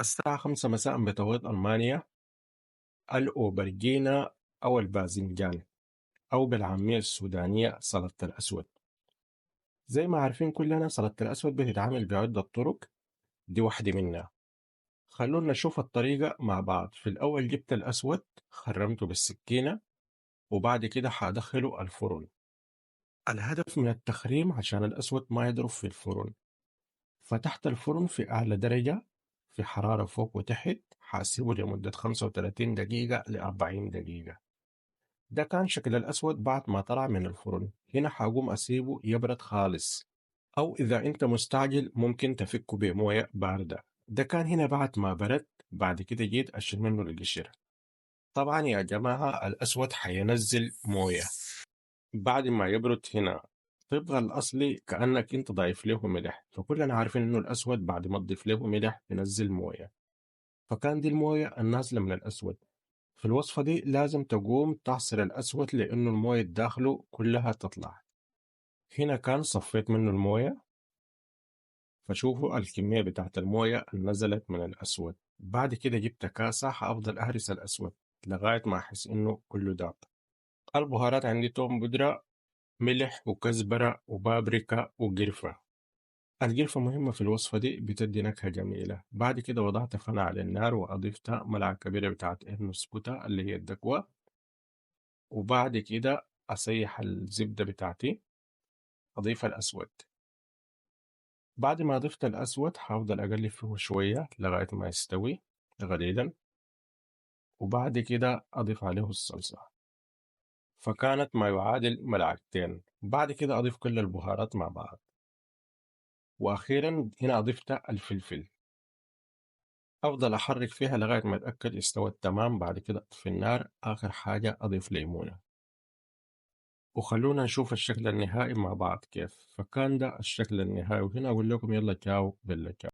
الساعة 5 مساء بتوقيت ألمانيا. الأوبرجينا أو الباذنجان أو بالعامية السودانية سلطة الأسود. زي ما عارفين كلنا سلطة الأسود بتتعمل بعدة طرق، دي واحدة منها. خلونا نشوف الطريقة مع بعض. في الأول جبت الأسود خرمته بالسكينة وبعد كده حادخله الفرن. الهدف من التخريم عشان الأسود ما يضرب في الفرن. فتحت الفرن في أعلى درجة في حرارة فوق وتحت، حاسبه لمدة 35 دقيقة ل 40 دقيقة. ده كان شكل الأسود بعد ما طلع من الفرن. هنا حقوم أسيبه يبرد خالص، أو إذا أنت مستعجل ممكن تفكه بموية باردة. ده كان هنا بعد ما برد. بعد كده جيت أشيل منه القشر. طبعا يا جماعة الأسود حينزل موية بعد ما يبرد هنا. طبقا الأصلي كأنك أنت ضايف له ملح، فكلنا عارفين إنه الأسود بعد ما تضيف له ملح ينزل موية. فكان دي الموية النازلة من الأسود. في الوصفة دي لازم تقوم تعصر الأسود لأنه الموية داخله كلها تطلع. هنا كان صفيت منه الموية، فشوفوا الكمية بتاعت الموية اللي نزلت من الأسود. بعد كده جبت كاسة حأفضل أهرس الأسود لغاية ما أحس إنه كله داب. البهارات عندي توم بودرة، ملح وكزبرة وبابريكا وقرفة. القرفة مهمة في الوصفة دي، بتدي نكهة جميلة. بعد كده وضعت فنة على النار وأضفتها ملعقة كبيرة بتاعت إرنسبوتا اللي هي الدقوة. وبعد كده أسيح الزبدة بتاعتي، أضيف الأسود. بعد ما ضفت الأسود حافضل أقلب فيه شوية لغاية ما يستوي غليلا. وبعد كده أضيف عليه الصلصة، فكانت ما يعادل ملعقتين. بعد كده أضيف كل البهارات مع بعض. وأخيرا هنا أضفت الفلفل. أفضل أحرك فيها لغاية ما أتأكد استوت تمام. بعد كده أطفي النار. آخر حاجة أضيف ليمونة. وخلونا نشوف الشكل النهائي مع بعض كيف. فكان ده الشكل النهائي، وهنا أقول لكم يلا تشاو بالله.